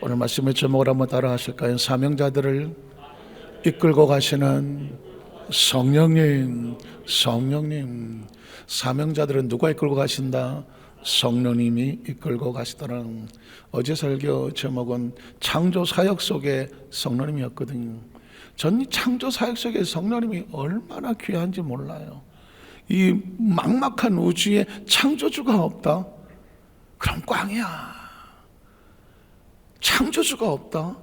오늘 말씀의 제목을 한번 따라 하실까요? 사명자들을 이끌고 가시는 성령님. 성령님. 사명자들은 누가 이끌고 가신다? 성령님이 이끌고 가시더라. 어제 설교 제목은 창조 사역 속에 성령님이었거든요. 전 창조 사역 속에 성령님이 얼마나 귀한지 몰라요. 이 막막한 우주에 창조주가 없다? 그럼 꽝이야. 창조주가 없다?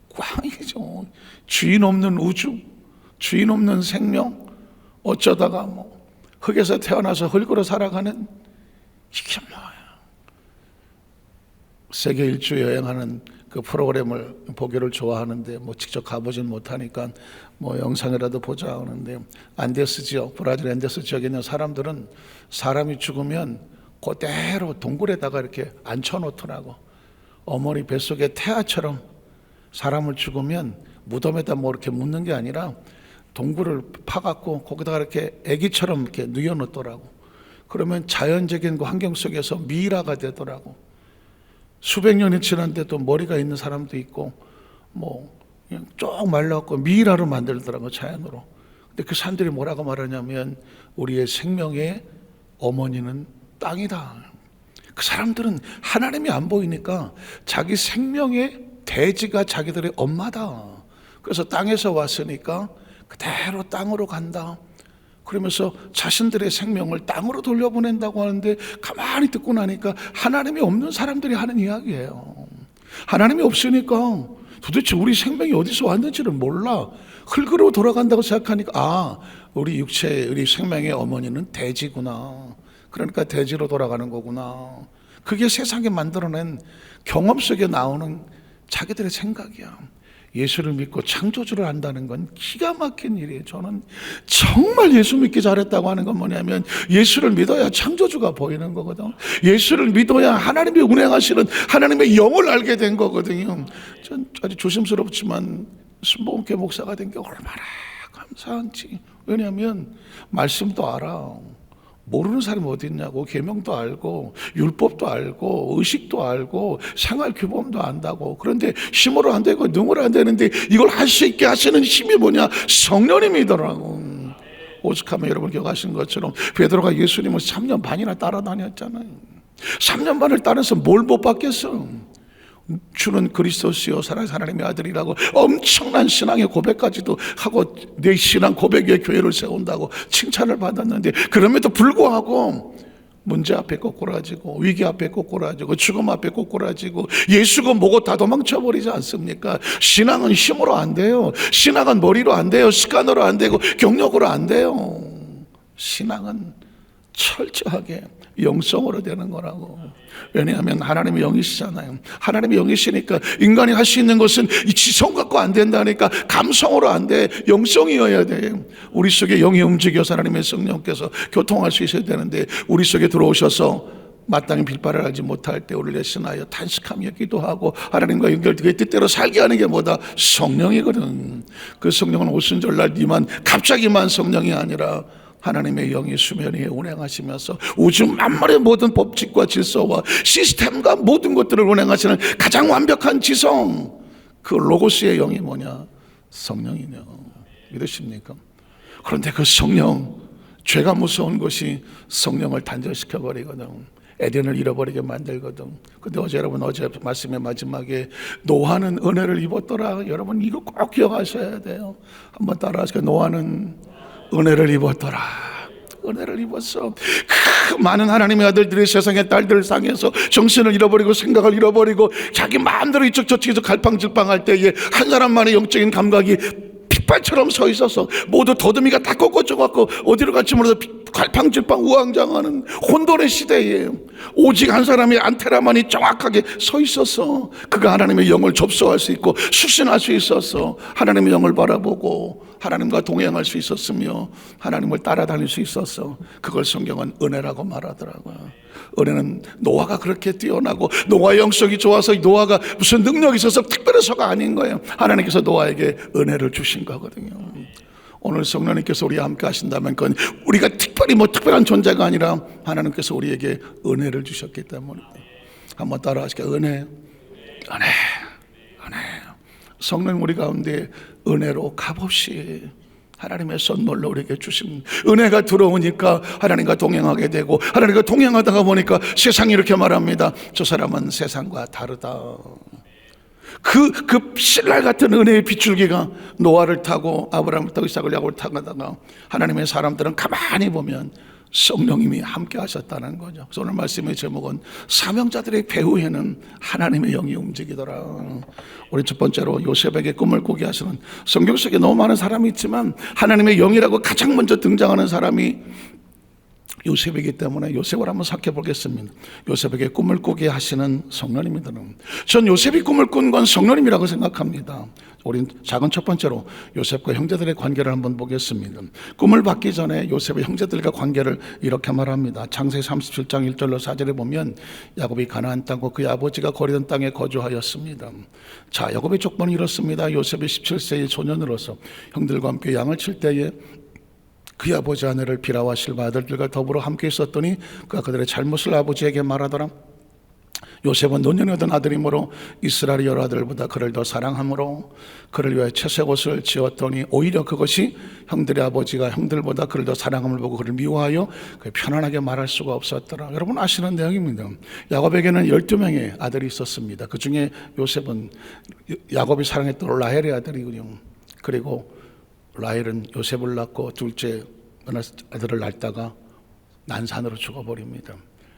꽝이죠. 주인 없는 우주, 주인 없는 생명, 어쩌다가 흙에서 태어나서 흙으로 살아가는, 이게 뭐야. 세계 일주 여행하는 그 프로그램을 보기를 좋아하는데 직접 가보진 못하니까 영상이라도 보자 하는데, 안데스지역, 브라질 안데스 지역에 있는 사람들은 사람이 죽으면 그대로 동굴에다가 이렇게 앉혀놓더라고. 어머니 뱃속에 태아처럼 사람을 죽으면 무덤에다 이렇게 묻는 게 아니라 동굴을 파갖고 거기다가 이렇게 아기처럼 이렇게 누워놓더라고. 그러면 자연적인 그 환경 속에서 미이라가 되더라고. 수백 년이 지났는데도 머리가 있는 사람도 있고 그냥 쭉 말라갖고 미이라로 만들더라고, 자연으로. 근데 그 사람들이 뭐라고 말하냐면 우리의 생명의 어머니는 땅이다. 그 사람들은 하나님이 안 보이니까 자기 생명의 대지가 자기들의 엄마다. 그래서 땅에서 왔으니까 그대로 땅으로 간다. 그러면서 자신들의 생명을 땅으로 돌려보낸다고 하는데, 가만히 듣고 나니까 하나님이 없는 사람들이 하는 이야기예요. 하나님이 없으니까 도대체 우리 생명이 어디서 왔는지를 몰라. 흙으로 돌아간다고 생각하니까 우리 육체의, 우리 생명의 어머니는 대지구나. 그러니까 대지로 돌아가는 거구나. 그게 세상에 만들어낸 경험 속에 나오는 자기들의 생각이야. 예수를 믿고 창조주를 안다는 건 기가 막힌 일이에요. 저는 정말 예수 믿기 잘했다고 하는 건 뭐냐면, 예수를 믿어야 창조주가 보이는 거거든. 예수를 믿어야 하나님이 운행하시는 하나님의 영을 알게 된 거거든요. 전 아주 조심스럽지만 순복음교회 목사가 된 게 얼마나 감사한지. 왜냐하면 말씀도 알아. 모르는 사람이 어디 있냐고. 계명도 알고 율법도 알고 의식도 알고 생활 규범도 안다고. 그런데 힘으로 안 되고 능으로 안 되는데 이걸 할 수 있게 하시는 힘이 뭐냐? 성령님이더라고. 오죽하면 여러분 기억하신 것처럼 베드로가 예수님을 3년 반이나 따라다녔잖아요. 3년 반을 따라서 뭘 못 받겠어? 주는 그리스도시요 살아계신 하나님의 아들이라고 엄청난 신앙의 고백까지도 하고 내 신앙 고백에 교회를 세운다고 칭찬을 받았는데, 그럼에도 불구하고 문제 앞에 꼬꾸라지고 위기 앞에 꼬꾸라지고 죽음 앞에 꼬꾸라지고 예수가 뭐고 다 도망쳐버리지 않습니까? 신앙은 힘으로 안 돼요. 신앙은 머리로 안 돼요. 습관으로 안 되고 경력으로 안 돼요. 신앙은 철저하게 영성으로 되는 거라고. 왜냐하면 하나님의 영이시잖아요. 하나님의 영이시니까 인간이 할 수 있는 것은 이 지성 갖고 안 된다니까. 감성으로 안 돼. 영성이어야 돼. 우리 속에 영이 움직여서 하나님의 성령께서 교통할 수 있어야 되는데, 우리 속에 들어오셔서 마땅히 빌바를 알지 못할 때 우리를 레슨하여 탄식하며 기도하고 하나님과 연결되게 뜻대로 살게 하는 게 뭐다? 성령이거든. 그 성령은 오순절날 니만 갑자기만 성령이 아니라 하나님의 영이 수면 위에 운행하시면서 우주 만물의 모든 법칙과 질서와 시스템과 모든 것들을 운행하시는 가장 완벽한 지성, 그 로고스의 영이 뭐냐? 성령이냐. 믿으십니까? 그런데 그 성령, 죄가 무서운 것이 성령을 단절시켜 버리거든. 에덴을 잃어버리게 만들거든. 근데 어제 말씀의 마지막에 노아는 은혜를 입었더라. 여러분 이거 꼭 기억하셔야 돼요. 한번 따라하시죠. 노아는 은혜를 입었더라. 은혜를 입었어. 그 많은 하나님의 아들들이 세상의 딸들을 상해서 정신을 잃어버리고 생각을 잃어버리고 자기 마음대로 이쪽 저쪽에서 갈팡질팡할 때에 한 사람만의 영적인 감각이 핏발처럼 서 있어서 모두 더듬이가 다 꺾어져갖고 어디로 갈지 몰라서 갈팡질팡 우왕좌왕하는 혼돈의 시대에 오직 한 사람이 안테라만이 정확하게 서 있었어. 그가 하나님의 영을 접수할 수 있고 수신할 수 있었어. 하나님의 영을 바라보고 하나님과 동행할 수 있었으며 하나님을 따라다닐 수 있었어. 그걸 성경은 은혜라고 말하더라고요. 은혜는 노아가 그렇게 뛰어나고 노아의 영성이 좋아서 노아가 무슨 능력이 있어서 특별해서가 아닌 거예요. 하나님께서 노아에게 은혜를 주신 거거든요. 오늘 성령님께서 우리와 함께 하신다면 그건 우리가 특별히 특별한 존재가 아니라 하나님께서 우리에게 은혜를 주셨기 때문에. 한번 따라 하실게요. 은혜. 은혜. 성령 우리 가운데 은혜로 값없이 하나님의 선물로 우리에게 주신 은혜가 들어오니까 하나님과 동행하게 되고, 하나님과 동행하다가 보니까 세상이 이렇게 말합니다. 저 사람은 세상과 다르다. 그 신랄 같은 은혜의 빗줄기가 노아를 타고 아브라함을 타고 이삭을 야곱을 타다가 하나님의 사람들은 가만히 보면 성령님이 함께 하셨다는 거죠. 그래서 오늘 말씀의 제목은 사명자들의 배후에는 하나님의 영이 움직이더라. 우리 첫 번째로 요셉에게 꿈을 꾸게 하시는, 성경 속에 너무 많은 사람이 있지만 하나님의 영이라고 가장 먼저 등장하는 사람이 요셉이기 때문에 요셉을 한번 살펴보겠습니다. 요셉에게 꿈을 꾸게 하시는 성령님입니다. 전 요셉이 꿈을 꾼 건 성령님이라고 생각합니다. 우린 작은 첫 번째로 요셉과 형제들의 관계를 한번 보겠습니다. 꿈을 받기 전에 요셉의 형제들과 관계를 이렇게 말합니다. 창세기 37장 1절로 4절에 보면 야곱이 가나안 땅과 그의 아버지가 거리던 땅에 거주하였습니다. 자, 야곱의 족보는 이렇습니다. 요셉이 17세의 소년으로서 형들과 함께 양을 칠 때에 그의 아버지 아내를 비라와 실바 아들들과 더불어 함께 있었더니 그가 그들의 잘못을 아버지에게 말하더라. 요셉은 노년이 얻은 아들이므로 이스라엘 여러 아들보다 그를 더 사랑하므로 그를 위하여 채색 옷을 지었더니 오히려 그것이 형들의 아버지가 형들보다 그를 더 사랑함을 보고 그를 미워하여 편안하게 말할 수가 없었더라. 여러분 아시는 내용입니다. 야곱에게는 12명의 아들이 있었습니다. 그 중에 요셉은 야곱이 사랑했던 라헬의 아들이군요. 그리고 라헬은 요셉을 낳고 둘째 아들을 낳다가 난산으로 죽어버립니다.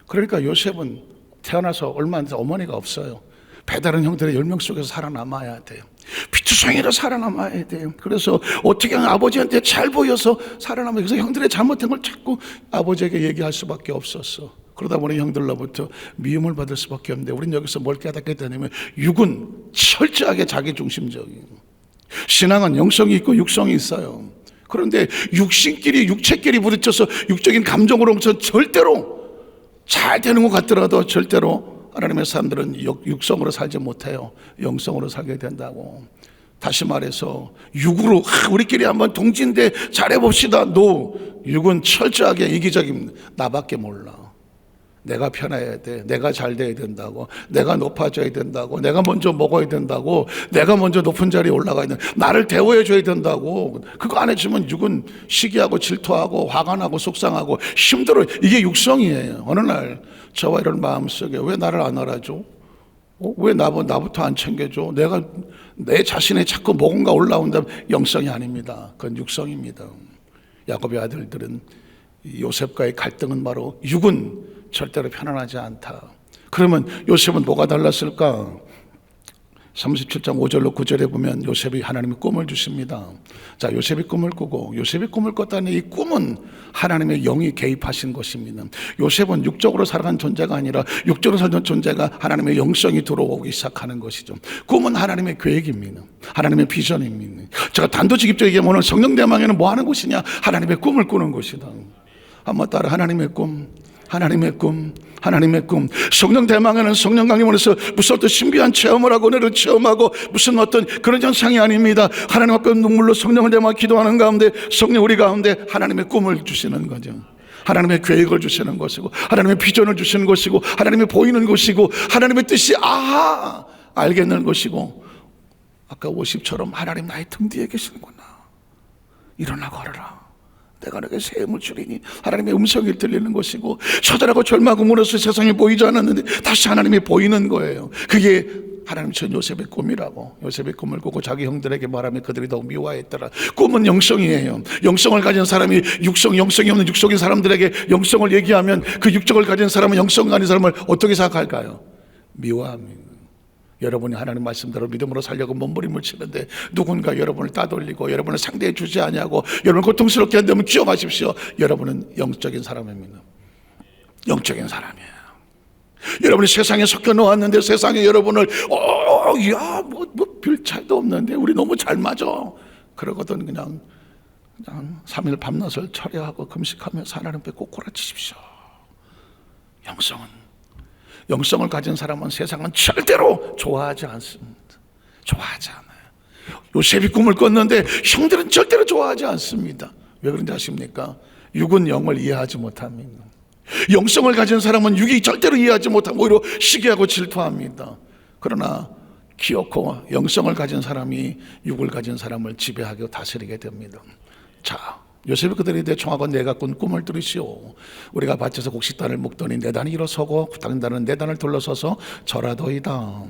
그러니까 요셉은 태어나서 얼마 안 돼서 어머니가 없어요. 배다른 형들의 10명 속에서 살아남아야 돼요. 피투성이로 살아남아야 돼요. 그래서 어떻게 하면 아버지한테 잘 보여서 살아남아요. 그래서 형들의 잘못된 걸 자꾸 아버지에게 얘기할 수밖에 없었어. 그러다 보니 형들로부터 미움을 받을 수밖에 없는데, 우린 여기서 뭘 깨닫게 되냐면 육은 철저하게 자기중심적이에요. 신앙은 영성이 있고 육성이 있어요. 그런데 육신끼리 육체끼리 부딪혀서 육적인 감정으로부터 절대로 잘 되는 것 같더라도 절대로 하나님의 사람들은 육성으로 살지 못해요. 영성으로 살게 된다고. 다시 말해서 육으로 우리끼리 한번 동진대 잘해봅시다. 육은 철저하게 이기적입니다. 나밖에 몰라. 내가 편해야 돼. 내가 잘 돼야 된다고. 내가 높아져야 된다고. 내가 먼저 먹어야 된다고. 내가 먼저 높은 자리에 올라가야 된다고. 나를 대우해 줘야 된다고. 그거 안 해주면 육은 시기하고 질투하고 화가 나고 속상하고 힘들어. 이게 육성이에요. 어느 날 저와 이런 마음속에 왜 나를 안 알아줘? 왜 나부터 안 챙겨줘? 내가 내 자신에 자꾸 뭔가 올라온다면 영성이 아닙니다. 그건 육성입니다. 야곱의 아들들은 요셉과의 갈등은 바로 육은 절대로 편안하지 않다. 그러면 요셉은 뭐가 달랐을까? 37장 5절로 9절에 보면 요셉이 하나님의 꿈을 주십니다. 자, 요셉이 꿈을 꾸고, 요셉이 꿈을 꿨다는 이 꿈은 하나님의 영이 개입하신 것입니다. 요셉은 육적으로 살아간 존재가 아니라 육적으로 살던 존재가 하나님의 영성이 들어오기 시작하는 것이죠. 꿈은 하나님의 계획입니다. 하나님의 비전입니다. 제가 단도직입적으로 얘기하면 오늘 성령 대망에는 뭐 하는 곳이냐? 하나님의 꿈을 꾸는 곳이다. 한번 따라 하나님의 꿈, 하나님의 꿈, 하나님의 꿈. 성령 대망에는 성령 강림으로서 무슨 어떤 신비한 체험을 하고 은혜를 체험하고 무슨 어떤 그런 현상이 아닙니다. 하나님 앞에 눈물로 성령을 대망 기도하는 가운데 성령 우리 가운데 하나님의 꿈을 주시는 거죠. 하나님의 계획을 주시는 것이고 하나님의 비전을 주시는 것이고 하나님의 보이는 것이고 하나님의 뜻이 알겠는 것이고, 아까 50처럼 하나님 나의 등 뒤에 계시는구나. 일어나 걸어라. 내가 너에게 새 힘을 주리니 하나님의 음성이 들리는 것이고, 처절하고 절망으로서 세상에 보이지 않았는데 다시 하나님이 보이는 거예요. 그게 하나님 전 요셉의 꿈이라고. 요셉의 꿈을 꾸고 자기 형들에게 말하면 그들이 더욱 미워했더라. 꿈은 영성이에요. 영성을 가진 사람이 영성이 없는 육적인 사람들에게 영성을 얘기하면 그 육적을 가진 사람은 영성 가진 사람을 어떻게 생각할까요? 미워합니다. 여러분이 하나님 말씀대로 믿음으로 살려고 몸부림을 치는데 누군가 여러분을 따돌리고 여러분을 상대해 주지 않냐고 여러분을 고통스럽게 한다면 기억하십시오. 여러분은 영적인 사람입니다. 영적인 사람이에요. 여러분이 세상에 섞여 놓았는데 세상에 여러분을 별 차이도 없는데 우리 너무 잘 맞아 그러거든. 그냥 3일 밤낮을 철회하고 금식하면서 하나님 앞에 꼭 꼬라치십시오. 영성을 가진 사람은 세상은 절대로 좋아하지 않습니다. 좋아하지 않아요. 요셉이 꿈을 꿨는데 형들은 절대로 좋아하지 않습니다. 왜 그런지 아십니까? 육은 영을 이해하지 못합니다. 영성을 가진 사람은 육이 절대로 이해하지 못하고 오히려 시기하고 질투합니다. 그러나 기어코 영성을 가진 사람이 육을 가진 사람을 지배하고 다스리게 됩니다. 자, 요셉이 그들이 대청하고 내가 꾼 꿈을 들으시오. 우리가 밭에서 곡식단을 묶더니 네 단이 일어서고 다른 단은 네 단을 둘러서서 절하더이다.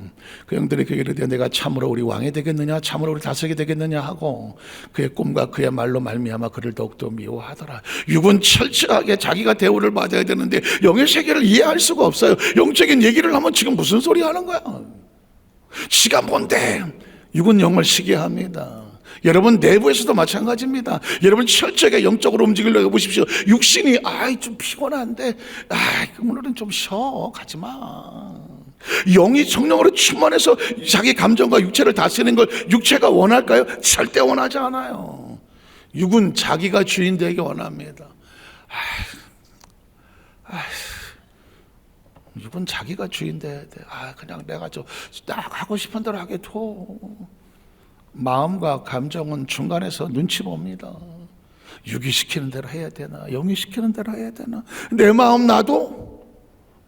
그 형들이 그에게 이르되 내가 참으로 우리 왕이 되겠느냐, 참으로 우리 다스리게 되겠느냐 하고 그의 꿈과 그의 말로 말미암아 그를 더욱더 미워하더라. 육은 철저하게 자기가 대우를 받아야 되는데 영의 세계를 이해할 수가 없어요. 영적인 얘기를 하면 지금 무슨 소리 하는 거야? 지가 뭔데? 육은 영을 시기합니다. 여러분 내부에서도 마찬가지입니다. 여러분 철저하게 영적으로 움직이려고 해보십시오. 육신이 좀 피곤한데 오늘은 좀 쉬어 가지마. 영이 성령으로 충만해서 자기 감정과 육체를 다스리는 걸 육체가 원할까요? 절대 원하지 않아요. 육은 자기가 주인 되기 원합니다. 육은 자기가 주인 돼야 돼. 그냥 내가 딱 하고 싶은 대로 하게 둬. 마음과 감정은 중간에서 눈치 봅니다. 육이 시키는 대로 해야 되나, 영이 시키는 대로 해야 되나. 내 마음 나도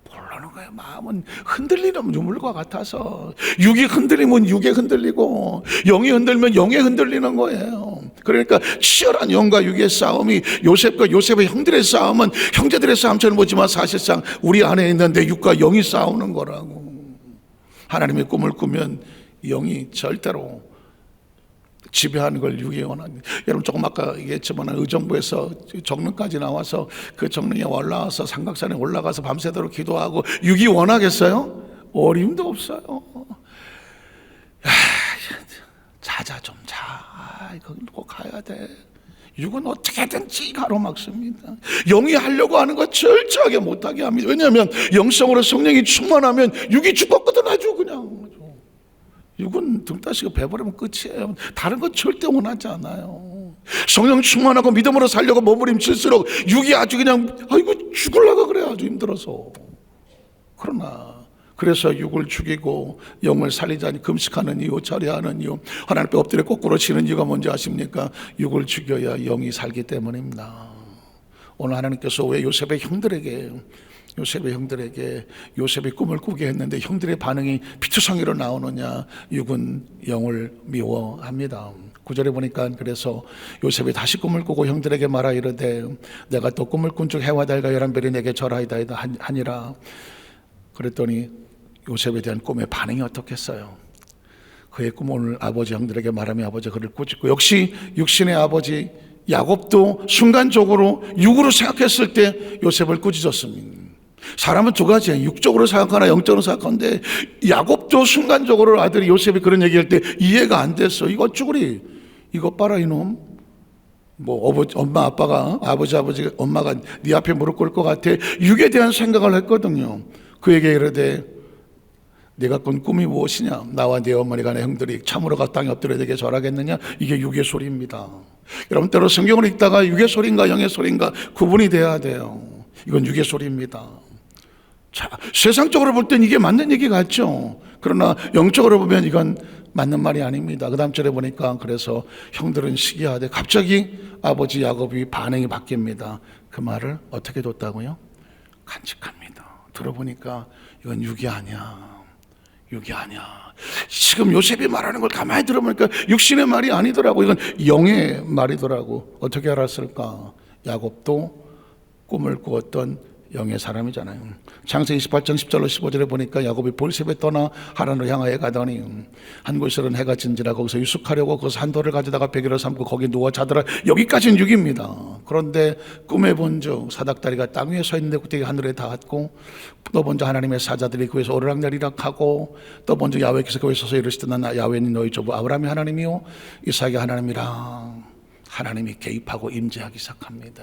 모르는 거예요. 마음은 흔들리는 유물과 같아서 육이 흔들리면 육에 흔들리고 영이 흔들면 영에 흔들리는 거예요. 그러니까 치열한 영과 육의 싸움이 요셉과 요셉의 형들의 싸움은 형제들의 싸움처럼 보지만 사실상 우리 안에 있는데 육과 영이 싸우는 거라고. 하나님의 꿈을 꾸면 영이 절대로 지배하는 걸 육이 원합니다. 여러분 조금 아까 얘기했지만 의정부에서 정릉까지 나와서 그 정릉에 올라와서 삼각산에 올라가서 밤새도록 기도하고 육이 원하겠어요? 어림도 없어요. 자자 좀 자. 거기 꼭 가야 돼. 육은 어떻게든지 가로막습니다. 영이 하려고 하는 거 철저하게 못하게 합니다. 왜냐하면 영성으로 성령이 충만하면 육이 죽었거든. 아주 그냥 육은 등 따시고 배버리면 끝이에요. 다른 건 절대 원하지 않아요. 성령 충만하고 믿음으로 살려고 몸부림칠수록 육이 아주 그냥 죽으려고 그래. 아주 힘들어서. 그래서 육을 죽이고 영을 살리자니 금식하는 이유, 절야하는 이유, 하나님 앞에 엎드려 거꾸로 치는 이유가 뭔지 아십니까? 육을 죽여야 영이 살기 때문입니다. 오늘 하나님께서 왜 요셉의 형들에게 요셉이 꿈을 꾸게 했는데 형들의 반응이 피투성이로 나오느냐? 육은 영을 미워합니다. 9절에 보니까 그래서 요셉이 다시 꿈을 꾸고 형들에게 말하 이르되 내가 또 꿈을 꾼 즉 해와 달과 열한 별이 내게 절하이다 하니라. 그랬더니 요셉에 대한 꿈의 반응이 어떻겠어요? 그의 꿈을 오늘 아버지 형들에게 말하며 아버지 그를 꾸짖고, 역시 육신의 아버지 야곱도 순간적으로 육으로 생각했을 때 요셉을 꾸짖었습니다. 사람은 두 가지예요. 육적으로 생각하나 영적으로 생각하는데 야곱도 순간적으로 아들이 요셉이 그런 얘기할 때 이해가 안 됐어. 이거 쭈구리, 이거 봐라 이놈. 엄마 아빠가 엄마가 네 앞에 무릎 꿇을 것 같아. 육에 대한 생각을 했거든요. 그에게 이르되 네가 꾼 꿈이 무엇이냐? 나와 네 어머니가 내 형들이 참으로 가 땅에 엎드려 내게 절하겠느냐? 이게 육의 소리입니다. 여러분 때로 성경을 읽다가 육의 소리인가 영의 소리인가 구분이 돼야 돼요. 이건 육의 소리입니다. 자, 세상적으로 볼 땐 이게 맞는 얘기 같죠. 그러나 영적으로 보면 이건 맞는 말이 아닙니다. 그 다음 절에 보니까 그래서 형들은 시기하되 갑자기 아버지 야곱이 반응이 바뀝니다. 그 말을 어떻게 뒀다고요? 간직합니다. 들어보니까 이건 육이 아니야. 지금 요셉이 말하는 걸 가만히 들어보니까 육신의 말이 아니더라고. 이건 영의 말이더라고. 어떻게 알았을까? 야곱도 꿈을 꾸었던 영의 사람이잖아요. 창세기 28장 10절로 15절에 보니까 야곱이 볼셉에 떠나 하란으로 향하여 가더니 한 곳에는 해가 진지라 거기서 유숙하려고 거기서 한 돌을 가져다가 베개로 삼고 거기 누워 자더라. 여기까지는 육입니다. 그런데 꿈에 본즉 사닥다리가 땅 위에 서 있는데 그때 하늘에 닿았고, 또 본즉 하나님의 사자들이 그에서 오르락내리락 하고, 또 본즉 야훼께서 그에 서서 이르시되 나 야훼는 너희 조부 아브라함의 하나님이요 이삭의 하나님이라. 하나님이 개입하고 임재하기 시작합니다.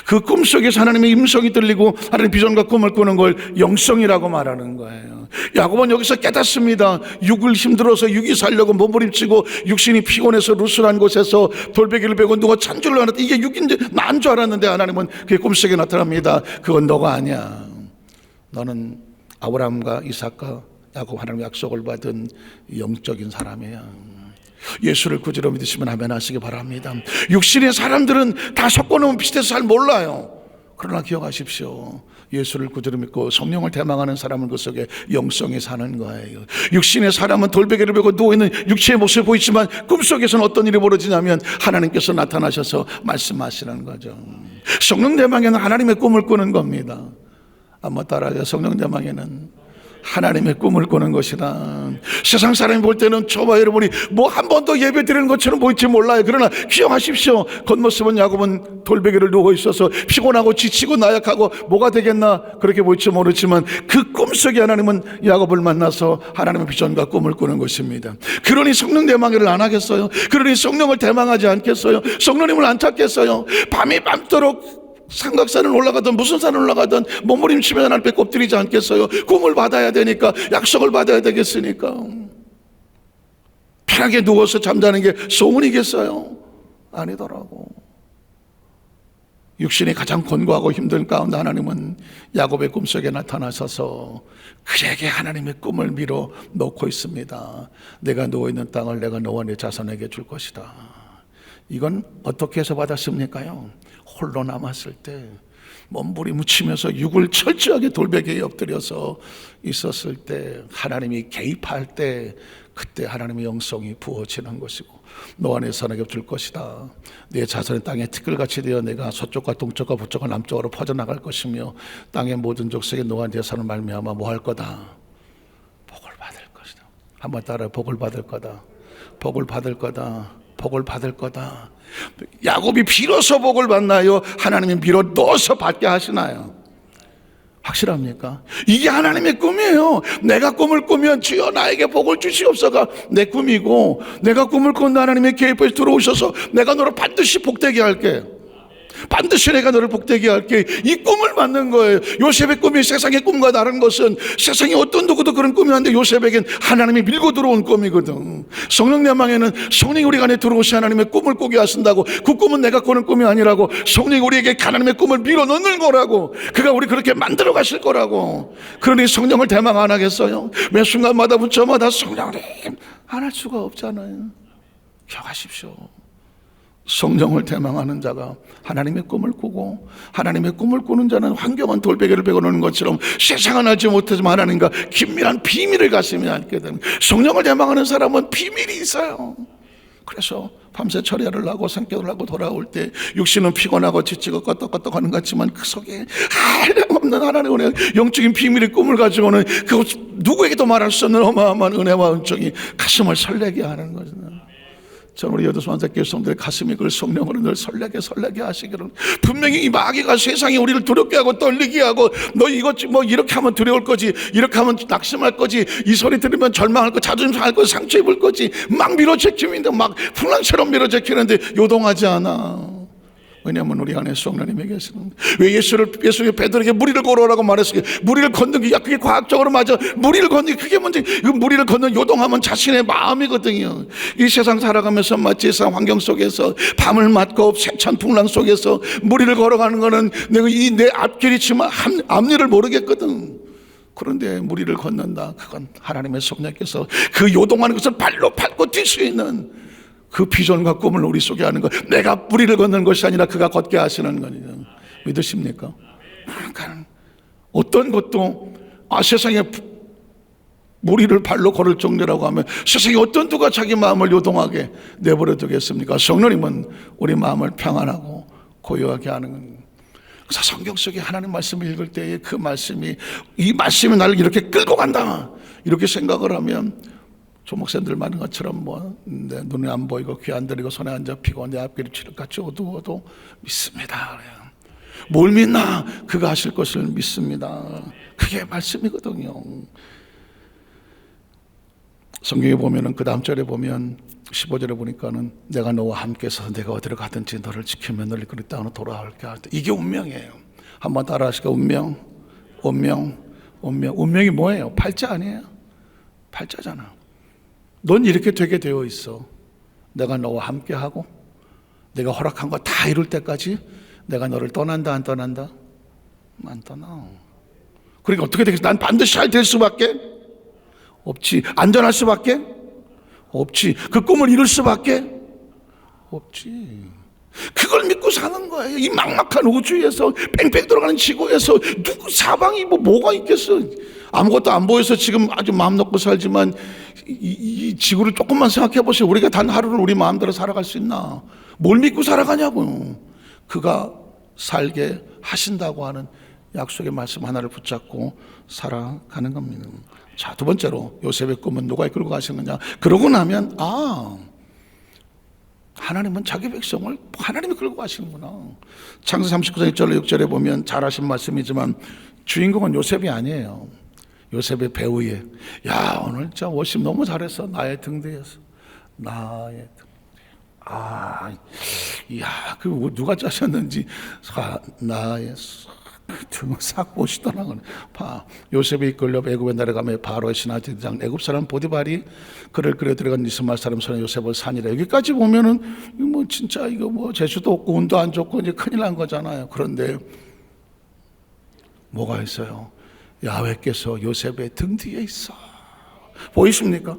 그 꿈속에서 하나님의 임성이 들리고 하나님 비전과 꿈을 꾸는 걸 영성이라고 말하는 거예요. 야곱은 여기서 깨닫습니다. 육을 힘들어서 육이 살려고 몸부림치고 육신이 피곤해서 루스란 곳에서 돌베개를 베고 누가 찬줄을 알았는데 이게 육인지 난 줄 알았는데 하나님은 그의 꿈속에 나타납니다. 그건 너가 아니야. 너는 아브라함과 이삭과 야곱 하나님의 약속을 받은 영적인 사람이야. 예수를 구주로 믿으시면 아멘 하시기 바랍니다. 육신의 사람들은 다 섞어놓으면 비슷해서 잘 몰라요. 그러나 기억하십시오. 예수를 구주로 믿고 성령을 대망하는 사람은 그 속에 영성이 사는 거예요. 육신의 사람은 돌베개를 베고 누워있는 육체의 모습이 보이지만 꿈속에서는 어떤 일이 벌어지냐면 하나님께서 나타나셔서 말씀하시는 거죠. 성령 대망에는 하나님의 꿈을 꾸는 겁니다. 한번 따라하세요. 성령 대망에는 하나님의 꿈을 꾸는 것이다. 세상 사람이 볼 때는 저와 여러분이 뭐 한 번도 예배 드리는 것처럼 보일지 몰라요. 그러나 기억하십시오. 겉모습은 야곱은 돌베개를 누워 있어서 피곤하고 지치고 나약하고 뭐가 되겠나 그렇게 보일지 모르지만 그 꿈속에 하나님은 야곱을 만나서 하나님의 비전과 꿈을 꾸는 것입니다. 그러니 성령 대망회를 안 하겠어요? 그러니 성령을 대망하지 않겠어요? 성령님을 안 찾겠어요? 밤이 밤도록 삼각산을 올라가든 무슨 산을 올라가든 몸부림치며 하나님 앞에 엎드리지 않겠어요? 꿈을 받아야 되니까, 약속을 받아야 되겠으니까. 편하게 누워서 잠자는 게 소원이겠어요? 아니더라고. 육신이 가장 권고하고 힘든 가운데 하나님은 야곱의 꿈속에 나타나셔서 그에게 하나님의 꿈을 밀어 놓고 있습니다. 내가 누워있는 땅을 내가 너와 네 자손에게 줄 것이다. 이건 어떻게 해서 받았습니까요? 홀로 남았을 때 몸부림치면서 육을 철저하게 돌베개에 엎드려서 있었을 때 하나님이 개입할 때 그때 하나님의 영성이 부어지는 것이고 너와 내 자손에게 줄 것이다. 내 자손의 땅에 티끌같이 되어 내가 서쪽과 동쪽과 북쪽과 남쪽으로 퍼져나갈 것이며 땅의 모든 족속에 너와 내 자손을 말미암아 뭐 할 거다? 복을 받을 것이다. 한번 따라 복을 받을 거다. 복을 받을 거다. 복을 받을 거다. 야곱이 빌어서 복을 받나요? 하나님이 빌어 넣어서 받게 하시나요? 확실합니까? 이게 하나님의 꿈이에요. 내가 꿈을 꾸면 주여 나에게 복을 주시옵소서가 내 꿈이고, 내가 꿈을 꾼 하나님의 계획에 들어오셔서 내가 너를 반드시 복되게 할게, 반드시 내가 너를 복되게 할게, 이 꿈을 받는 거예요. 요셉의 꿈이 세상의 꿈과 다른 것은 세상에 어떤 누구도 그런 꿈이 없는데 요셉에겐 하나님이 밀고 들어온 꿈이거든. 성령 내망에는 성령이 우리 안에 들어오시 하나님의 꿈을 꾸게 하신다고. 그 꿈은 내가 꾸는 꿈이 아니라고. 성령이 우리에게 하나님의 꿈을 밀어 넣는 거라고. 그가 우리 그렇게 만들어 가실 거라고. 그러니 성령을 대망 안 하겠어요? 매 순간마다 부처마다 성령님 안 할 수가 없잖아요. 기억하십시오. 성령을 대망하는 자가 하나님의 꿈을 꾸고, 하나님의 꿈을 꾸는 자는 황경한 돌베개를 베고 노는 것처럼 세상은 알지 못하지만 하나님과 긴밀한 비밀을 가슴에 안게 되는, 성령을 대망하는 사람은 비밀이 있어요. 그래서 밤새 철야를 하고 산책을 하고 돌아올 때 육신은 피곤하고 지치고 껐덕껐덕 하는 것 같지만 그 속에 한량없는 하나님의 영적인 비밀의 꿈을 가지고는 그 누구에게도 말할 수 없는 어마어마한 은혜와 은총이 가슴을 설레게 하는 거죠. 저는 우리 여도수만사교회 성도의 가슴이 그걸 성령으로 늘 설레게 하시기를. 분명히 이 마귀가 세상에 우리를 두렵게 하고 떨리게 하고 너 이것 뭐 이렇게 하면 두려울 거지, 이렇게 하면 낙심할 거지, 이 소리 들으면 절망할 거, 자존심 상할 거, 상처 입을 거지, 막 밀어제키는데 막 풍랑처럼 밀어제키는데 요동하지 않아. 왜냐하면 우리 안에 성령님이 계시는. 왜 예수의 베드로에게 무리를 걸어오라고 말했어요? 무리를 걷는 게, 야, 그게 과학적으로 맞아. 무리를 걷는 게 그게 뭔지. 그 무리를 걷는 요동하면 자신의 마음이거든요. 이 세상 살아가면서 마치 세상 환경 속에서 밤을 맞고 세찬 풍랑 속에서 무리를 걸어가는 거는 내가 내 앞길이 지만 앞일을 모르겠거든. 그런데 무리를 걷는다. 그건 하나님의 성령께서 그 요동하는 것을 발로 밟고 뛸 수 있는 그 비전과 꿈을 우리 속에 하는 것. 내가 무리를 걷는 것이 아니라 그가 걷게 하시는 거니까. 믿으십니까? 그러니까 어떤 것도 세상에 무리를 발로 걸을 정도라고 하면 세상에 어떤 누가 자기 마음을 요동하게 내버려 두겠습니까? 성령님은 우리 마음을 평안하고 고요하게 하는 겁니다. 그래서 성경 속에 하나님 말씀을 읽을 때에 그 말씀이, 이 말씀이 나를 이렇게 끌고 간다, 이렇게 생각을 하면 조목사님들 말하는 것처럼 뭐 내 눈에 안 보이고 귀 안 들리고 손에 안 잡히고 내 앞길이 칠흑같이 어두워도 믿습니다. 뭘 믿나? 그가 하실 것을 믿습니다. 그게 말씀이거든요. 성경에 보면은 그 다음 절에 보면 15절에 보니까는 내가 너와 함께 있어서 내가 어디로 가든지 너를 지키며 너를 그 땅으로 돌아올게 할 때, 이게 운명이에요. 한번 따라 하실까? 운명. 운명이 뭐예요? 팔자 아니에요? 팔자잖아. 넌 이렇게 되게 되어 있어. 내가 너와 함께하고 내가 허락한 거 다 이룰 때까지 내가 너를 떠난다, 안 떠난다? 안 떠나. 그러니까 어떻게 되겠어? 난 반드시 잘 될 수밖에 없지. 안전할 수밖에 없지. 그 꿈을 이룰 수밖에 없지. 그걸 믿고 사는 거예요. 이 막막한 우주에서, 뺑뺑 돌아가는 지구에서 누구 사방이 뭐가 있겠어. 아무것도 안 보여서 지금 아주 마음 놓고 살지만 이 지구를 조금만 생각해 보세요. 우리가 단 하루를 우리 마음대로 살아갈 수 있나? 뭘 믿고 살아가냐고요. 그가 살게 하신다고 하는 약속의 말씀 하나를 붙잡고 살아가는 겁니다. 자, 두 번째로 요셉의 꿈은 누가 이끌고 가시느냐. 그러고 나면 하나님은 자기 백성을 하나님이 끌고 가시는구나. 창세기 39장 1절로 6절에 보면 잘 하신 말씀이지만 주인공은 요셉이 아니에요. 요셉의 배우에 오늘 진짜 워십 너무 잘했어. 나의 등 뒤에서 나의 등 뒤에 그 누가 짜셨는지 나의 등을 싹 보시더라. 요셉이 이끌려 애굽에 내려가며 바로의 신하들장 애굽 사람 보디발이 그를 끌어 들어간 이스마엘 사람 손에 요셉을 산이라. 여기까지 보면은 뭐 진짜 이거 뭐 재주도 없고 운도 안 좋고 이제 큰일 난 거잖아요. 그런데 뭐가 있어요? 야훼께서 요셉의 등 뒤에 있어. 보이십니까?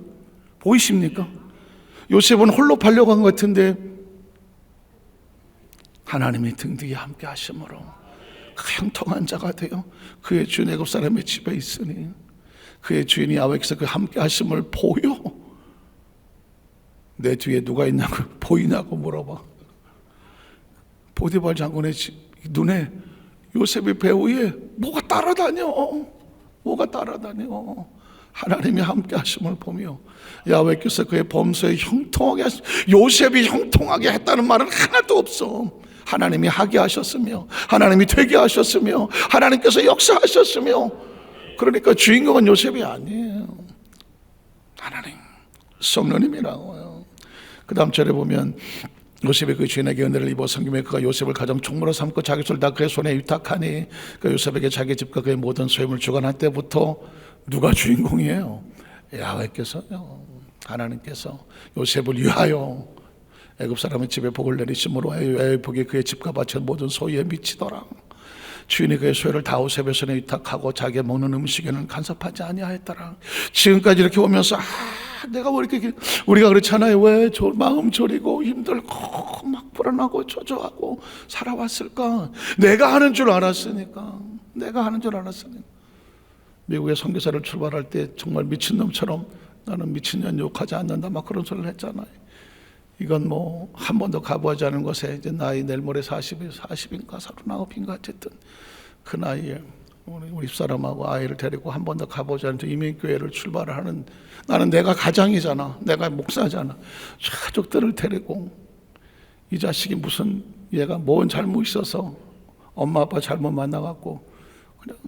보이십니까? 요셉은 홀로 팔려간 것 같은데 하나님이 등 뒤에 함께 하심으로 형통한 자가 되어 그의 주인 애굽 사람의 집에 있으니 그의 주인이 야훼께서 그 함께 하심을 보여. 내 뒤에 누가 있냐고 보이냐고 물어봐. 보디발 장군의 눈에 요셉의 배후에 뭐가 따라다녀. 하나님이 함께 하심을 보며 야훼께서 그의 범서에 형통하게 요셉이 형통하게 했다는 말은 하나도 없어. 하나님이 하게 하셨으며 하나님이 되게 하셨으며 하나님께서 역사하셨으며, 그러니까 주인공은 요셉이 아니에요. 하나님, 성령님이라고요. 그 다음 절에 보면 요셉이 그 주인에게 은혜를 입어 섬기며 그가 요셉을 가장 총무로 삼고 자기 손을 다 그의 손에 위탁하니 그 요셉에게 자기 집과 그의 모든 소유물 주관할 때부터 누가 주인공이에요? 야훼께서요. 하나님께서 요셉을 위하여 애굽 사람의 집에 복을 내리심으로 애굽의 복이 그의 집과 밭의 모든 소유에 미치더라. 주인이 그의 소유를 다 요셉의 손에 위탁하고 자기가 먹는 음식에는 간섭하지 아니하였더라. 지금까지 이렇게 오면서 내가 왜 이렇게, 우리가 그렇잖아요. 왜 마음 졸이고 힘들고 막 불안하고 초조하고 살아왔을까? 내가 하는 줄 알았으니까. 미국에 선교사를 출발할 때 정말 미친놈처럼 나는 미친년 욕하지 않는다 막 그런 소리를 했잖아요. 이건 뭐 한 번도 가보지 않은 곳에 이제 나이 내일 모레 40인가 39인가 어쨌든 그 나이에 우리 집사람하고 아이를 데리고 한 번도 가보지 않은 이민교회를 출발을 하는, 나는 내가 가장이잖아, 내가 목사잖아. 가족들을 데리고 이 자식이 무슨 얘가 뭔 잘못 있어서 엄마 아빠 잘못 만나갖고 그냥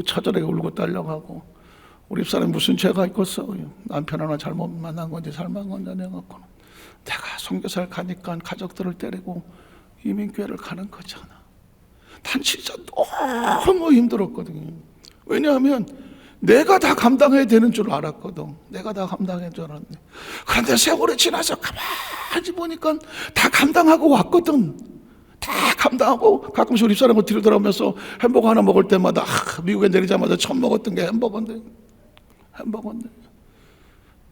처절하게 울고 딸려가고, 우리 집사람이 무슨 죄가 있겠어. 남편 하나 잘못 만난 건지 잘못한 건지 내가고는 내가 선교사를 가니까 가족들을 데리고 이민교회를 가는 거잖아. 난 진짜 너무 힘들었거든요. 왜냐하면 내가 다 감당해야 되는 줄 알았거든. 내가 다 감당해야 줄 알았는데, 그런데 세월이 지나서 가만히 보니까 다 감당하고 왔거든. 다 감당하고 가끔씩 우리 집사람하고 뒤로 돌아오면서 햄버거 하나 먹을 때마다 미국에 내리자마자 처음 먹었던 게 햄버거인데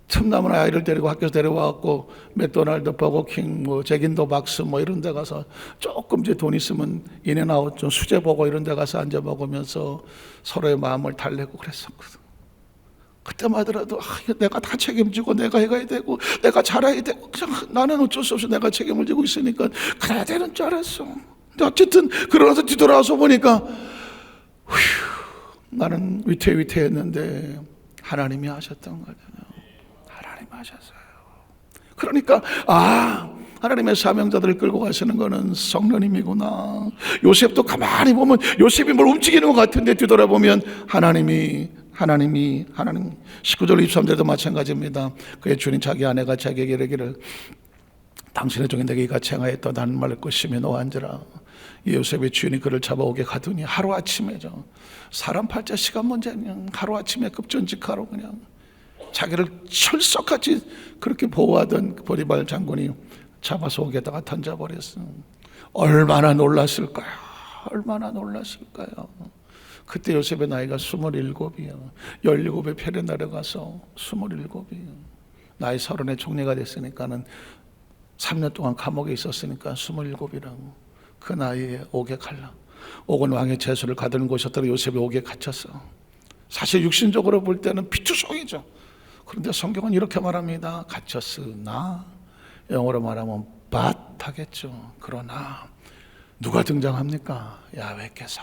틈나면 아이를 데리고 학교에서 데려와갖고 맥도날드, 버거킹, 뭐 잭인더 박스 뭐 이런 데 가서 조금 이제 돈 있으면 인앤아웃 좀 수제버거 이런 데 가서 앉아 먹으면서 서로의 마음을 달래고 그랬었거든. 그때마다라도 내가 다 책임지고 내가 해가야 되고 내가 잘해야 되고 그냥 나는 어쩔 수 없이 내가 책임을 지고 있으니까 그래야 되는 줄 알았어. 근데 어쨌든 그러고서 뒤돌아와서 보니까 나는 위태위태했는데 하나님이 하셨던 거잖아요. 하나님이 하셨어요. 그러니까 하나님의 사명자들을 끌고 가시는 거는 성령님이구나. 요셉도 가만히 보면 요셉이 뭘 움직이는 것 같은데 뒤돌아보면 하나님 19절 23절도 마찬가지입니다. 그의 주인 자기 아내가 자기에게 이르기를 당신의 종이 내게 이같이 행하였다. 나는 말할 것이며 너와 앉으라. 이 요셉의 주인이 그를 잡아오게 가더니 하루아침에죠. 사람 팔자 시간 문제 그냥 하루아침에 급전직하러 그냥 자기를 철석같이 그렇게 보호하던 보디발 장군이 잡아서 옥에다가 던져버렸어. 얼마나 놀랐을까요? 그때 요셉의 나이가 27이요. 17에 편에 내려가서 27이요. 나이 30에 총리가 됐으니까는 3년 동안 감옥에 있었으니까 27이라고. 그 나이에 옥에 갈라. 옥은 왕의 제수를 가두는 곳이었더라. 요셉이 옥에 갇혔어. 사실 육신적으로 볼 때는 피투성이죠. 그런데 성경은 이렇게 말합니다. 갇혔으나, 영어로 말하면 but 하겠죠. 그러나 누가 등장합니까? 야훼께서.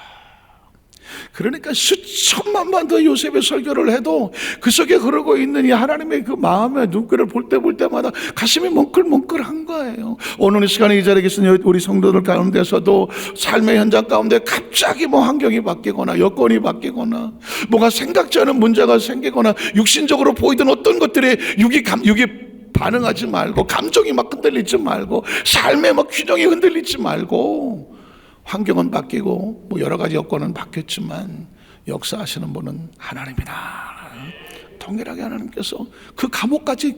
그러니까 수천만 번 더 요셉의 설교를 해도 그 속에 흐르고 있는 이 하나님의 그 마음의 눈길을 볼 때마다 가슴이 뭉클뭉클한 거예요. 오늘 이 시간에 이 자리에 계신 우리 성도들 가운데서도 삶의 현장 가운데 갑자기 뭐 환경이 바뀌거나 여건이 바뀌거나 뭔가 생각지 않은 문제가 생기거나 육신적으로 보이던 어떤 것들에 육이 반응하지 말고, 감정이 막 흔들리지 말고, 삶의 막 균형이 흔들리지 말고, 환경은 바뀌고 뭐 여러 가지 여건은 바뀌었지만 역사하시는 분은 하나님이다. 동일하게 하나님께서 그 감옥까지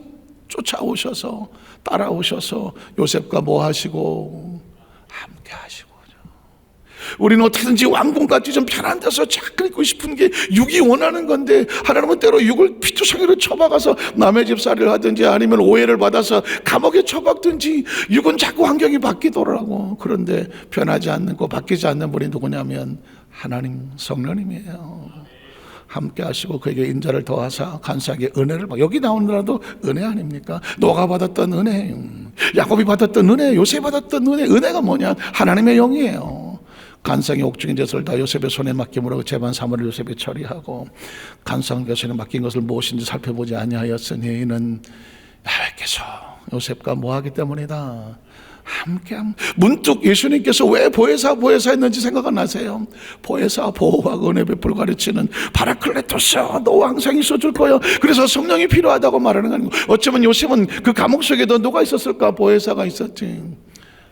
쫓아오셔서 따라오셔서 요셉과 뭐 하시고 함께 하시고. 우리는 어떻게든지 왕궁까지 좀 편한 데서 잠깐 있고 싶은 게 육이 원하는 건데, 하나님은 때로 육을 피투성이로 처박아서 남의 집살이를 하든지 아니면 오해를 받아서 감옥에 처박든지 육은 자꾸 환경이 바뀌더라고. 그런데 변하지 않는 거, 바뀌지 않는 분이 누구냐면 하나님, 성령님이에요. 함께 하시고 그에게 인자를 더하사 간사하게 은혜를 여기 나오느라도 은혜 아닙니까? 노아가 받았던 은혜, 야곱이 받았던 은혜, 요셉이 받았던 은혜. 은혜가 뭐냐? 하나님의 영이에요. 간상의 옥중인 것을 다 요셉의 손에 맡김으로 재반 사물을 요셉이 처리하고, 간상의 손에 맡긴 것을 무엇인지 살펴보지 아니하였으니 이는 야훼께서 요셉과 뭐하기 때문이다. 함께함. 문득 예수님께서 왜 보혜사 했는지 생각 안 나세요? 보혜사, 보호와 은혜 베풀 가르치는 파라클레토스, 너 항상 있어줄 거야. 그래서 성령이 필요하다고 말하는 거 아니고. 어쩌면 요셉은 그 감옥 속에도 누가 있었을까? 보혜사가 있었지.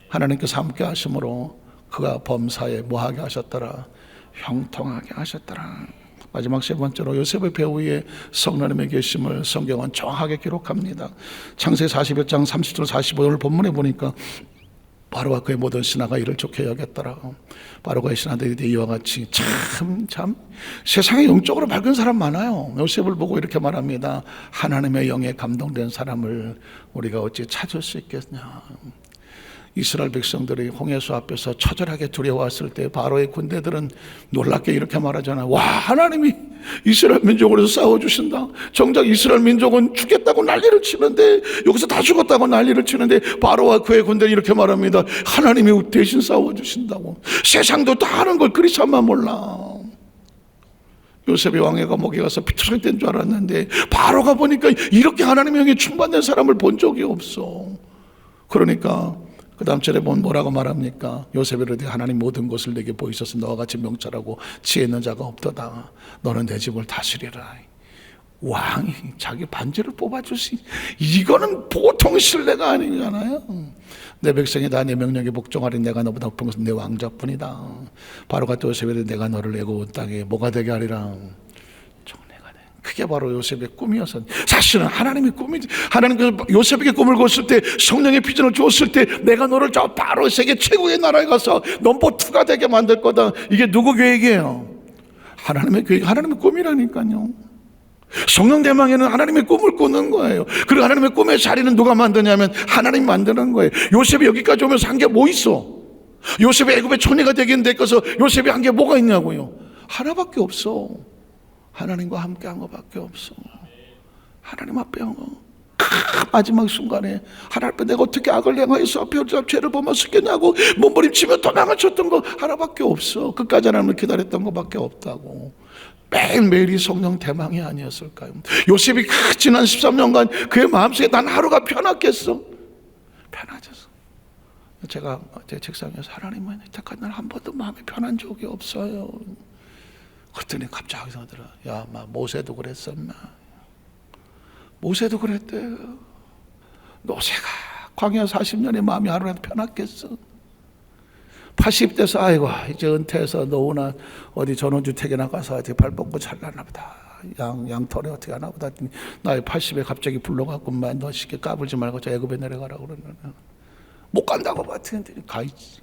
하나님께서 함께 하심으로 그가 범사에 뭐하게 하셨더라? 형통하게 하셨더라. 마지막 세 번째로 요셉의 배후에 성령님의 계심을 성경은 정확하게 기록합니다. 창세기 41장 30절 45절을 본문에 보니까 바로와 그의 모든 신하가 이를 좋게 여겼더라. 바로가 의 신하들이 이와 같이 참 세상에 영적으로 밝은 사람 많아요. 요셉을 보고 이렇게 말합니다. 하나님의 영에 감동된 사람을 우리가 어찌 찾을 수 있겠냐. 이스라엘 백성들이 홍해수 앞에서 처절하게 두려워했을 때 바로의 군대들은 놀랍게 이렇게 말하잖아요. 와, 하나님이 이스라엘 민족으로 싸워주신다. 정작 이스라엘 민족은 죽겠다고 난리를 치는데, 여기서 다 죽었다고 난리를 치는데 바로와 그의 군대는 이렇게 말합니다. 하나님이 대신 싸워주신다고. 세상도 다 아는 걸 그리 참만 몰라. 요셉이 왕의 감옥에 가서 피투성이 된 줄 알았는데 바로가 보니까 이렇게 하나님의 영에 충만된 사람을 본 적이 없어. 그러니까 그 다음 절에 보면 뭐라고 말합니까? 요셉이 이르되 하나님 모든 것을 내게 보이셔서 너와 같이 명철하고 지혜 있는 자가 없도다. 너는 내 집을 다스리라. 왕이 자기 반지를 뽑아주시, 이거는 보통 신뢰가 아니잖아요. 내 백성이 다 내 명령에 복종하리. 내가 너보다 높은 것은 내 왕자뿐이다. 바로가 또 요셉이 이르되 내가 너를 애굽 땅에 뭐가 되게 하리라? 그게 바로 요셉의 꿈이었어. 사실은 하나님의 꿈이지. 하나님께서 요셉에게 꿈을 꿨을 때, 성령의 비전을 주었을 때, 내가 너를 저 바로 세계 최고의 나라에 가서 넘버 2가 되게 만들 거다. 이게 누구 계획이에요? 하나님의 계획, 하나님의 꿈이라니까요. 성령 대망에는 하나님의 꿈을 꾸는 거예요. 그리고 하나님의 꿈의 자리는 누가 만드냐면 하나님 만드는 거예요. 요셉이 여기까지 오면서 한 게 뭐 있어? 요셉이 애굽의 총리가 되긴 됐어서 요셉이 한 게 뭐가 있냐고요? 하나밖에 없어. 하나님과 함께 한 것밖에 없어. 하나님 앞에 한 거. 마지막 순간에 하나님 앞에 내가 어떻게 악을 행하여서 앞에 죄를 범했겠냐고 몸부림치며 도망을 쳤던 거 하나밖에 없어. 끝까지 하나님을 기다렸던 것밖에 없다고. 매일매일이 성령 대망이 아니었을까요? 요셉이 지난 13년간 그의 마음속에 단 하루가 편했겠어? 편해졌어. 제가 제 책상에서 하나님은 이때까지 난 한 번도 마음이 편한 적이 없어요. 그랬더니 갑자기 생각들어. 야, 모세도 그랬어, 인마. 모세도 그랬대. 모세가 광야 40년의 마음이 하루라도 편했겠어? 80대에서 아이고 이제 은퇴해서 노후나 어디 전원주택에 나가서 어디 발 뻗고 잘나나 보다. 양털에 어떻게 하나 보다. 나이 80에 갑자기 불러갖고만 너 쉽게 까불지 말고 저 애굽에 내려가라고 그러면 못 간다고 봤더니 가있지.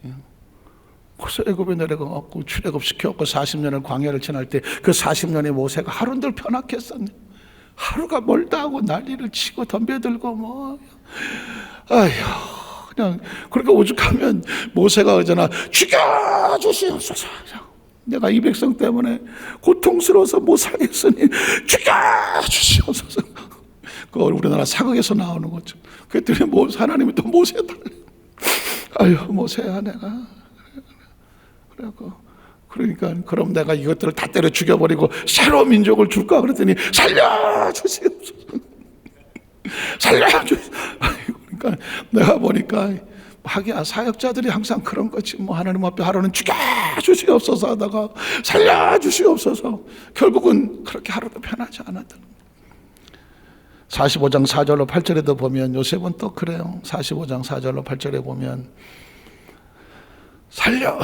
그래서 애굽에 내려가갖고 출애굽 시켜갖고 40년을 광야를 지날 때 그 40년의 모세가 하루들 편하겠었네. 하루가 멀다 하고 난리를 치고 덤벼들고 뭐 아휴 그냥 그렇게 오죽하면 모세가 그러잖아. 죽여주시옵소서. 내가 이 백성 때문에 고통스러워서 못 살겠으니 죽여주시옵소서. 그거 우리나라 사극에서 나오는 거죠. 그랬더니 하나님이 또 모세 달래. 아유 모세야 내가 그러니까 그럼 내가 이것들을 다 때려 죽여버리고 새로운 민족을 줄까 그랬더니 살려주시옵소서. 살려주시옵소서. 그러니까 내가 보니까 하기야 사역자들이 항상 그런 거지. 뭐 하나님 앞에 하루는 죽여주시옵소서 하다가 살려주시옵소서. 결국은 그렇게 하루도 편하지 않았다. 45장 4절로 8절에도 보면 요셉은 또 그래요. 45장 4절로 8절에 보면 살려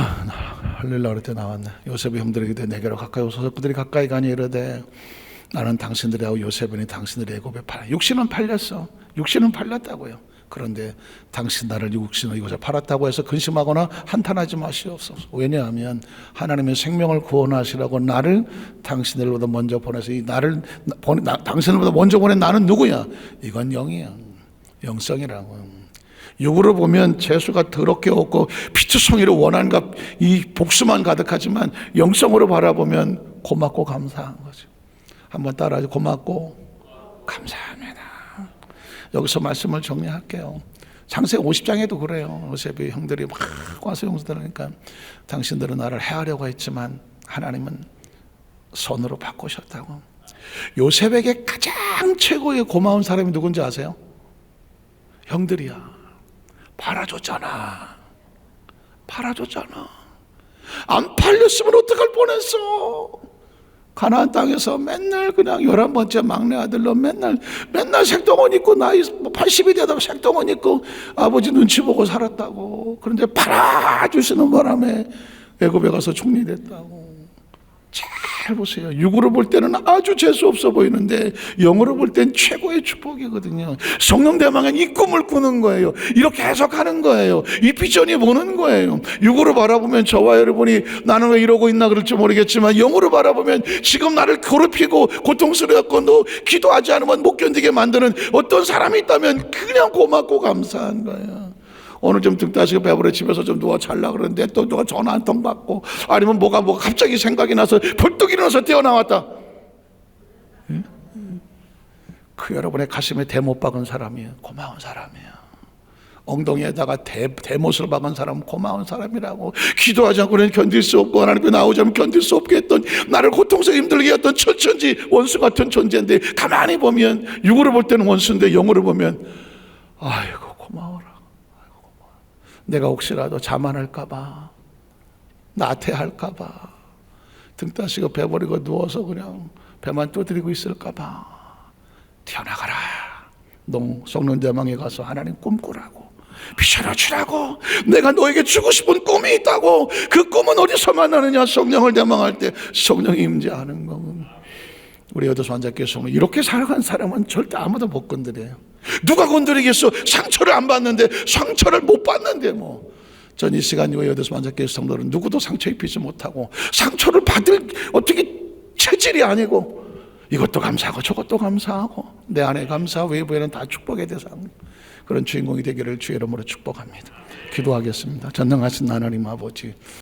할렐루야 그럴 때 나왔네. 요셉의 형들에게 내게로 가까이 오소서. 그들이 가까이 가니 이르되 나는 당신들하고 요셉이니 당신들의 애굽에 팔아. 육신은 팔렸어. 육신은 팔렸다고요. 그런데 당신 나를 육신을 이곳에 팔았다고 해서 근심하거나 한탄하지 마시옵소서. 왜냐하면 하나님의 생명을 구원하시라고 나를 당신들보다 먼저 보내서 이 당신들보다 먼저 보낸 나는 누구야? 이건 영이야. 영성이라고. 육으로 보면 재수가 더럽게 없고 피투성이로 원한과 이 복수만 가득하지만 영성으로 바라보면 고맙고 감사한 거죠. 한번 따라하죠. 고맙고 감사합니다. 여기서 말씀을 정리할게요. 창세기 50장에도 그래요. 요셉의 형들이 막 와서 용서하니까 당신들은 나를 해하려고 했지만 하나님은 손으로 바꾸셨다고. 요셉에게 가장 최고의 고마운 사람이 누군지 아세요? 형들이야. 팔아줬잖아. 안 팔렸으면 어떡할 뻔했어. 가나안 땅에서 맨날 그냥 11번째 막내 아들로 맨날 색동원 입고 나이 80이 되다가 색동원 입고 아버지 눈치 보고 살았다고. 그런데 팔아주시는 바람에 애굽에 가서 총리됐다고. 잘 보세요. 육으로 볼 때는 아주 재수 없어 보이는데 영으로 볼 땐 최고의 축복이거든요. 성령 대망은 이 꿈을 꾸는 거예요. 이렇게 해석하는 거예요. 이 비전이 보는 거예요. 육으로 바라보면 저와 여러분이 나는 왜 이러고 있나 그럴지 모르겠지만 영으로 바라보면 지금 나를 괴롭히고 고통스럽고 너 기도하지 않으면 못 견디게 만드는 어떤 사람이 있다면 그냥 고맙고 감사한 거예요. 오늘 좀 등 따시고 배부르 집에서 좀 누워 잘라 그러는데 또 누가 전화 한 통 받고 아니면 뭐가 갑자기 생각이 나서 벌떡 일어나서 뛰어나왔다. 예? 그 여러분의 가슴에 대못 박은 사람이에요. 고마운 사람이에요. 엉덩이에다가 대못을 박은 사람은 고마운 사람이라고. 기도하지 않고는 견딜 수 없고 하나님 앞에 나오지 않으면 견딜 수 없게 했던 나를 고통스럽게 힘들게 했던 천천지 원수 같은 존재인데 가만히 보면 육으로 볼 때는 원수인데 영으로 보면 아이고 고마워라. 내가 혹시라도 자만할까봐 나태할까봐 등 따시고 배버리고 누워서 그냥 배만 떠들이고 있을까봐 튀어나가라. 성령대망에 가서 하나님 꿈꾸라고 비전을 주라고. 내가 너에게 주고 싶은 꿈이 있다고. 그 꿈은 어디서 만나느냐? 성령을 대망할 때 성령이 임재하는 거군. 우리 여도수 환자께서 이렇게 살아간 사람은 절대 아무도 못 건드려요. 누가 건드리겠어? 상처를 안 받는데, 상처를 못 받는데 뭐. 전 이 시간 이후 여도수 환자께서 성도는 누구도 상처 입히지 못하고 상처를 받을 어떻게 체질이 아니고 이것도 감사하고 저것도 감사하고 내 안에 감사 외부에는 다 축복의 대상. 그런 주인공이 되기를 주의 이름으로 축복합니다. 기도하겠습니다. 전능하신 하나님 아버지,